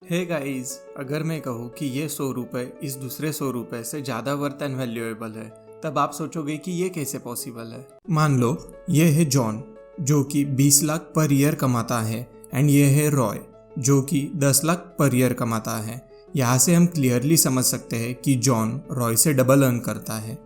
Hey guys, अगर मैं कहूँ कि ये 100 रुपये इस दूसरे 100 रुपये से ज़्यादा वर्थ एंड वैल्यूएबल है, तब आप सोचोगे कि ये कैसे पॉसिबल है। मान लो ये है जॉन जो कि 20 लाख पर ईयर कमाता है एंड ये है रॉय जो कि 10 लाख पर ईयर कमाता है। यहाँ से हम क्लियरली समझ सकते हैं कि जॉन रॉय से डबल अर्न करता है।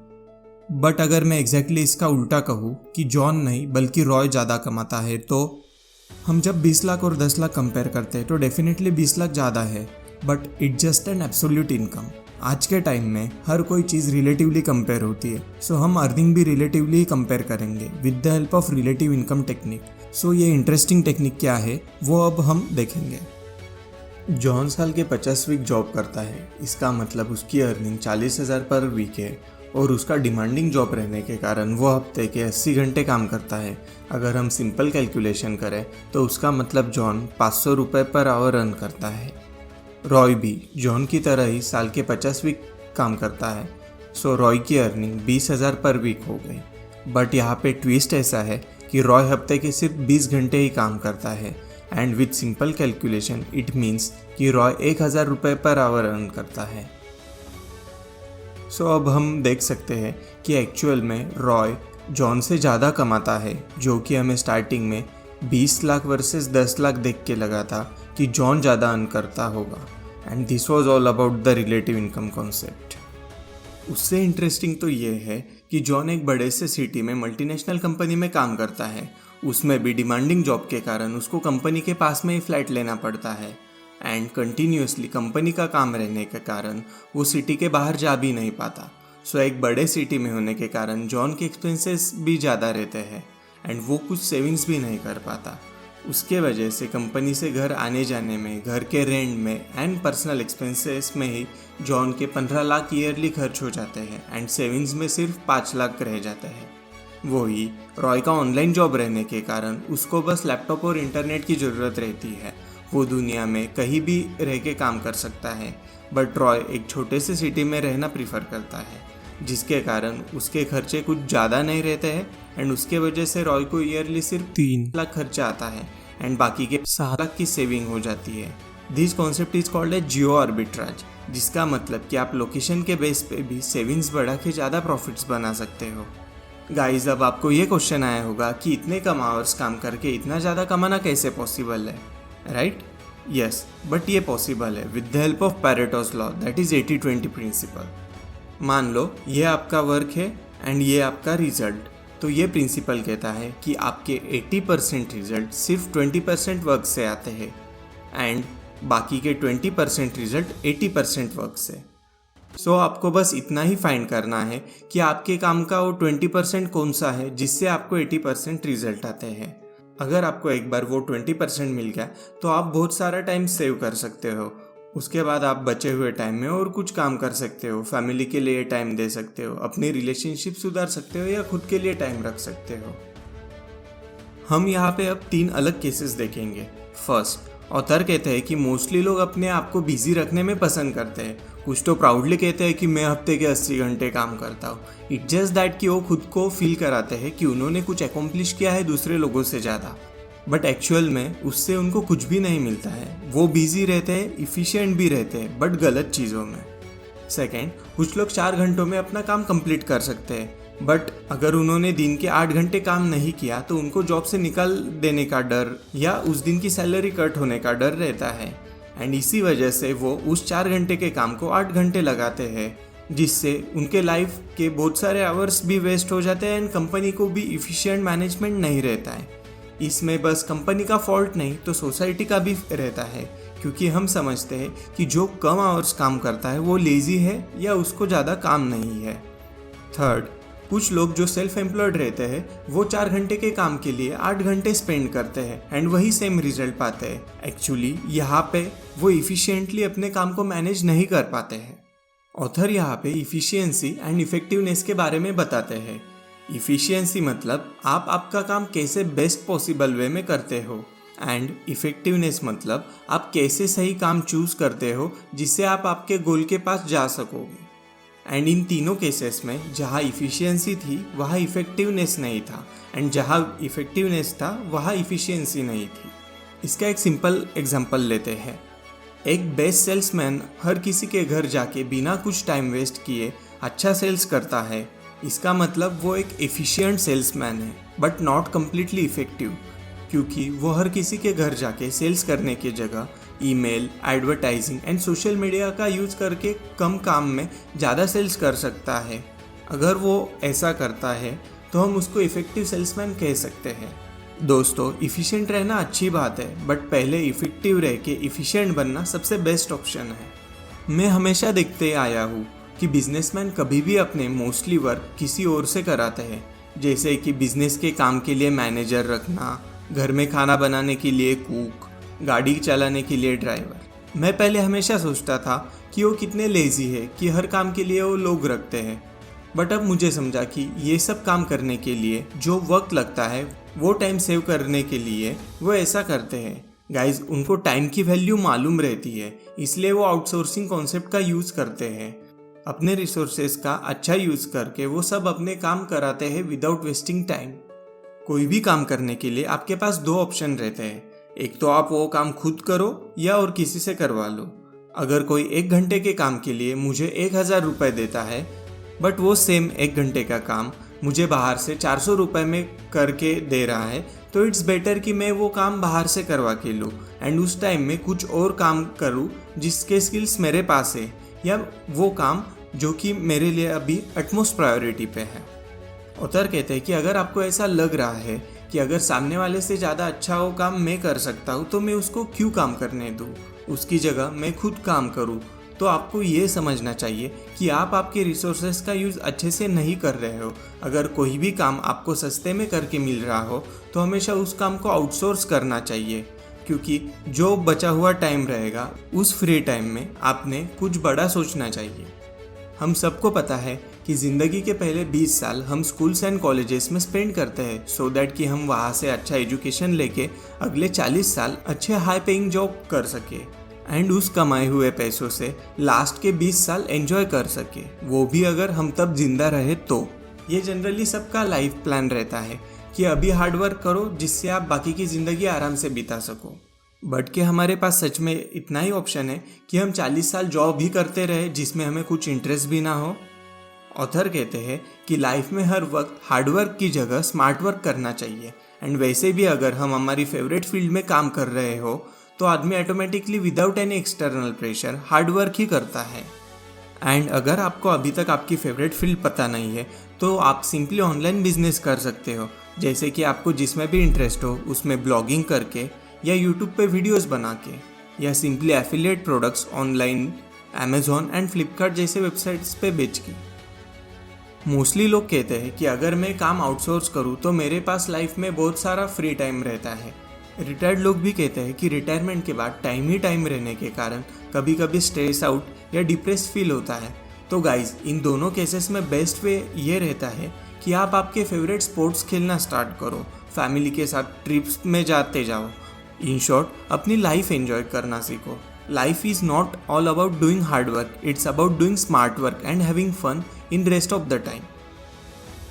बट अगर मैं एग्जैक्टली इसका उल्टा कहूँ कि जॉन नहीं बल्कि रॉय ज़्यादा कमाता है, तो हम जब 20 लाख और 10 लाख कंपेयर करते हैं तो डेफिनेटली 20 लाख ज़्यादा है, but it just an absolute income. आज के टाइम में हर कोई चीज़ रिलेटिवली कंपेयर होती है, सो हम अर्निंग भी रिलेटिवली ही कंपेयर करेंगे with the help of relative income technique. So ये इंटरेस्टिंग टेक्निक क्या है वो अब हम देखेंगे। जॉन साल के 50 वीक जॉब करता है, इसका मतलब उसकी अर्निंग 40,000 पर वीक है और उसका डिमांडिंग जॉब रहने के कारण वो हफ्ते के 80 घंटे काम करता है। अगर हम सिंपल कैलकुलेशन करें तो उसका मतलब जॉन 500 रुपये पर आवर अर्न करता है। रॉय भी जॉन की तरह ही साल के 50 वीक काम करता है, सो रॉय की अर्निंग 20,000 पर वीक हो गई। बट यहाँ पे ट्विस्ट ऐसा है कि रॉय हफ्ते के सिर्फ 20 घंटे ही काम करता है and with simple calculation it means कि रॉय 1,000 रुपये पर आवर अर्न करता है। सो अब हम देख सकते हैं कि एक्चुअल में रॉय जॉन से ज़्यादा कमाता है, जो कि हमें स्टार्टिंग में 20 लाख वर्सेस 10 लाख देख के लगा था कि जॉन ज़्यादा अर्न करता होगा। And this was all about the relative income concept. उससे इंटरेस्टिंग तो ये है कि जॉन एक बड़े से सिटी में मल्टीनेशनल कंपनी में काम करता है। उसमें भी डिमांडिंग जॉब के कारण उसको कंपनी के पास में ही फ्लैट लेना पड़ता है एंड कंटिन्यूसली कंपनी का काम रहने के कारण वो सिटी के बाहर जा भी नहीं पाता। सो एक बड़े सिटी में होने के कारण जॉन के एक्सपेंसेस भी ज़्यादा रहते हैं एंड वो कुछ सेविंग्स भी नहीं कर पाता। उसके वजह से कंपनी से घर आने जाने में, घर के रेंट में एंड पर्सनल एक्सपेंसेस में ही जॉन के 15 लाख ईयरली खर्च हो जाते हैं एंड सेविंग्स में सिर्फ 5 लाख रह जाते हैं। वही रॉय का ऑनलाइन जॉब रहने के कारण उसको बस लैपटॉप और इंटरनेट की ज़रूरत रहती है। वो दुनिया में कहीं भी रह के काम कर सकता है, बट रॉय एक छोटे से सिटी में रहना प्रीफर करता है, जिसके कारण उसके खर्चे कुछ ज़्यादा नहीं रहते हैं एंड उसके वजह से रॉय को ईयरली सिर्फ 3 लाख खर्चा आता है एंड बाकी के 7 लाख की सेविंग हो जाती है। This concept is called a Jio arbitrage, जिसका मतलब कि आप लोकेशन के बेस पे भी सेविंग्स बढ़ा के ज़्यादा प्रॉफिट्स बना सकते हो। गाइस, अब आपको ये क्वेश्चन आया होगा कि इतने कम आवर्स काम करके इतना ज़्यादा कमाना कैसे पॉसिबल है, राइट? यस, बट ये पॉसिबल है with the help of Pareto's law, that is 80-20 principle. मान लो ये आपका वर्क है एंड ये आपका रिजल्ट। तो ये प्रिंसिपल कहता है कि आपके 80% रिजल्ट सिर्फ 20% वर्क से आते हैं एंड बाकी के 20% रिजल्ट 80% वर्क से। सो आपको बस इतना ही फाइंड करना है कि आपके काम का वो 20% कौन सा है जिससे आपको 80% रिजल्ट आते हैं। अगर आपको एक बार वो 20% मिल गया तो आप बहुत सारा टाइम सेव कर सकते हो। उसके बाद आप बचे हुए टाइम में और कुछ काम कर सकते हो, फैमिली के लिए टाइम दे सकते हो, अपनी रिलेशनशिप सुधार सकते हो या खुद के लिए टाइम रख सकते हो। हम यहाँ पे अब 3 अलग केसेस देखेंगे। फर्स्ट, ऑथर कहते हैं कि मोस्टली लोग अपने आप को बिजी रखने में पसंद करते हैं। कुछ तो प्राउडली कहते हैं कि मैं हफ्ते के 80 घंटे काम करता हूँ। इट जस्ट दैट कि वो खुद को फील कराते हैं कि उन्होंने कुछ अकॉम्प्लिश किया है दूसरे लोगों से ज़्यादा, बट एक्चुअल में उससे उनको कुछ भी नहीं मिलता है। वो बिजी रहते हैं, इफ़िशिएंट भी रहते हैं, बट गलत चीज़ों में। सेकेंड, कुछ लोग 4 घंटों में अपना काम कंप्लीट कर सकते हैं, बट अगर उन्होंने दिन के 8 घंटे काम नहीं किया तो उनको जॉब से निकाल देने का डर या उस दिन की सैलरी कट होने का डर रहता है एंड इसी वजह से वो उस 4 घंटे के काम को 8 घंटे लगाते हैं, जिससे उनके लाइफ के बहुत सारे आवर्स भी वेस्ट हो जाते हैं एंड कंपनी को भी इफ़िशिएंट मैनेजमेंट नहीं रहता है। इसमें बस कंपनी का फॉल्ट नहीं तो सोसाइटी का भी रहता है, क्योंकि हम समझते हैं कि जो कम आवर्स काम करता है वो लेज़ी है या उसको ज़्यादा काम नहीं है। थर्ड, कुछ लोग जो सेल्फ एम्प्लॉयड रहते हैं वो 4 घंटे के काम के लिए 8 घंटे स्पेंड करते हैं एंड वही सेम रिजल्ट पाते हैं। एक्चुअली यहाँ पे वो इफ़िशिएंटली अपने काम को मैनेज नहीं कर पाते हैं। ऑथर यहाँ पे इफ़िशियंसी एंड इफेक्टिवनेस के बारे में बताते हैं। इफ़िशियंसी मतलब आप आपका काम कैसे बेस्ट पॉसिबल वे में करते हो एंड इफेक्टिवनेस मतलब आप कैसे सही काम चूज़ करते हो जिससे आप आपके गोल के पास जा सकोगे। एंड इन तीनों केसेस में जहाँ इफ़िशियंसी थी वहाँ इफ़ेक्टिवनेस नहीं था एंड जहाँ इफ़ेक्टिवनेस था वहाँ इफ़िशियंसी नहीं थी। इसका एक सिंपल एग्जांपल लेते हैं। एक बेस्ट सेल्समैन हर किसी के घर जाके बिना कुछ टाइम वेस्ट किए अच्छा सेल्स करता है। इसका मतलब वो एक एफिशिएंट सेल्समैन है, बट नॉट कम्प्लीटली इफेक्टिव, क्योंकि वो हर किसी के घर जाके सेल्स करने की जगह email, advertising and social media का यूज़ करके कम काम में ज़्यादा सेल्स कर सकता है। अगर वो ऐसा करता है तो हम उसको इफ़ेक्टिव सेल्समैन कह सकते हैं। दोस्तों, इफ़िशिएंट रहना अच्छी बात है, बट पहले इफ़ेक्टिव रह के इफ़िशिएंट बनना सबसे बेस्ट ऑप्शन है। मैं हमेशा देखते आया हूँ कि बिजनेसमैन कभी भी अपने मोस्टली वर्क किसी और से कराते हैं, जैसे कि बिजनेस के काम के लिए मैनेजर रखना, घर में खाना बनाने के लिए कुक, गाड़ी चलाने के लिए ड्राइवर। मैं पहले हमेशा सोचता था कि वो कितने लेज़ी है कि हर काम के लिए वो लोग रखते हैं, बट अब मुझे समझा कि ये सब काम करने के लिए जो वक्त लगता है वो टाइम सेव करने के लिए वो ऐसा करते हैं। गाइज, उनको टाइम की वैल्यू मालूम रहती है, इसलिए वो आउटसोर्सिंग कॉन्सेप्ट का यूज़ करते हैं। अपने रिसोर्सेज का अच्छा यूज़ करके वो सब अपने काम कराते हैं विदाउट वेस्टिंग टाइम। कोई भी काम करने के लिए आपके पास दो ऑप्शन रहते हैं, एक तो आप वो काम खुद करो या और किसी से करवा लो। अगर कोई 1 घंटे के काम के लिए मुझे 1000 रुपये देता है, बट वो सेम 1 घंटे का काम मुझे बाहर से 400 रुपये में करके दे रहा है, तो इट्स बेटर कि मैं वो काम बाहर से करवा के लूँ एंड उस टाइम में कुछ और काम करूँ जिसके स्किल्स मेरे पास है, या वो काम जो कि मेरे लिए अभी अटमोस्ट प्रायोरिटी पे है। ऑथर कहते हैं कि अगर आपको ऐसा लग रहा है कि अगर सामने वाले से ज़्यादा अच्छा वो काम मैं कर सकता हूँ तो मैं उसको क्यों काम करने दूँ, उसकी जगह मैं खुद काम करूँ, तो आपको ये समझना चाहिए कि आप आपके रिसोर्सेज का यूज़ अच्छे से नहीं कर रहे हो। अगर कोई भी काम आपको सस्ते में करके मिल रहा हो तो हमेशा उस काम को आउटसोर्स करना चाहिए, क्योंकि जो बचा हुआ टाइम रहेगा उस फ्री टाइम में आपने कुछ बड़ा सोचना चाहिए। हम सबको पता है कि ज़िंदगी के पहले 20 साल हम स्कूल्स एंड कॉलेजेस में स्पेंड करते हैं सो दैट कि हम वहाँ से अच्छा एजुकेशन लेके अगले 40 साल अच्छे हाई पेइंग जॉब कर सके एंड उस कमाए हुए पैसों से लास्ट के 20 साल एंजॉय कर सके, वो भी अगर हम तब जिंदा रहे तो। ये जनरली सबका लाइफ प्लान रहता है कि अभी हार्डवर्क करो जिससे आप बाकी की ज़िंदगी आराम से बिता सको, बट कि हमारे पास सच में इतना ही ऑप्शन है कि हम 40 साल जॉब भी करते रहे जिसमें हमें कुछ इंटरेस्ट भी ना हो। ऑथर कहते हैं कि लाइफ में हर वक्त हार्डवर्क की जगह स्मार्ट वर्क करना चाहिए, एंड वैसे भी अगर हम हमारी फेवरेट फील्ड में काम कर रहे हो तो आदमी automatically without any external pressure hard work ही करता है। एंड अगर आपको अभी तक आपकी फेवरेट फील्ड पता नहीं है तो आप सिंपली ऑनलाइन बिजनेस कर सकते हो, जैसे कि आपको जिसमें भी इंटरेस्ट हो उसमें ब्लॉगिंग करके या यूट्यूब पे वीडियोस बना के, या simply affiliate products online Amazon and Flipkart जैसे वेबसाइट्स पे बेच के। मोस्टली लोग कहते हैं कि अगर मैं काम आउटसोर्स करूँ तो मेरे पास लाइफ में बहुत सारा फ्री टाइम रहता है। रिटायर्ड लोग भी कहते हैं कि रिटायरमेंट के बाद टाइम ही टाइम रहने के कारण कभी कभी स्ट्रेस आउट या डिप्रेस फील होता है। तो गाइज, इन दोनों केसेस में बेस्ट वे ये रहता है कि आप आपके फेवरेट स्पोर्ट्स खेलना स्टार्ट करो, फैमिली के साथ ट्रिप्स में जाते जाओ, इन शॉर्ट अपनी लाइफ एंजॉय करना सीखो। Life is not all about doing hard work, it's about doing smart work and having fun in the rest of the time.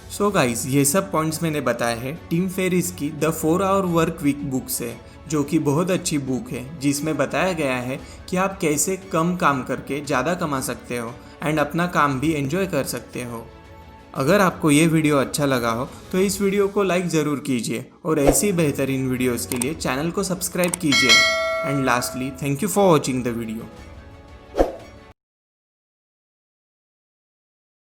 So guys, ये सब पॉइंट्स मैंने बताए हैं टिम फेरिस की the 4-Hour Work Week book से, जो कि बहुत अच्छी बुक है जिसमें बताया गया है कि आप कैसे कम काम करके ज़्यादा कमा सकते हो एंड अपना काम भी एंजॉय कर सकते हो। अगर आपको ये वीडियो अच्छा लगा हो तो इस वीडियो को लाइक ज़रूर कीजिए और ऐसी बेहतरीन वीडियोज़ के लिए चैनल को सब्सक्राइब कीजिए। And lastly, thank you for watching the video.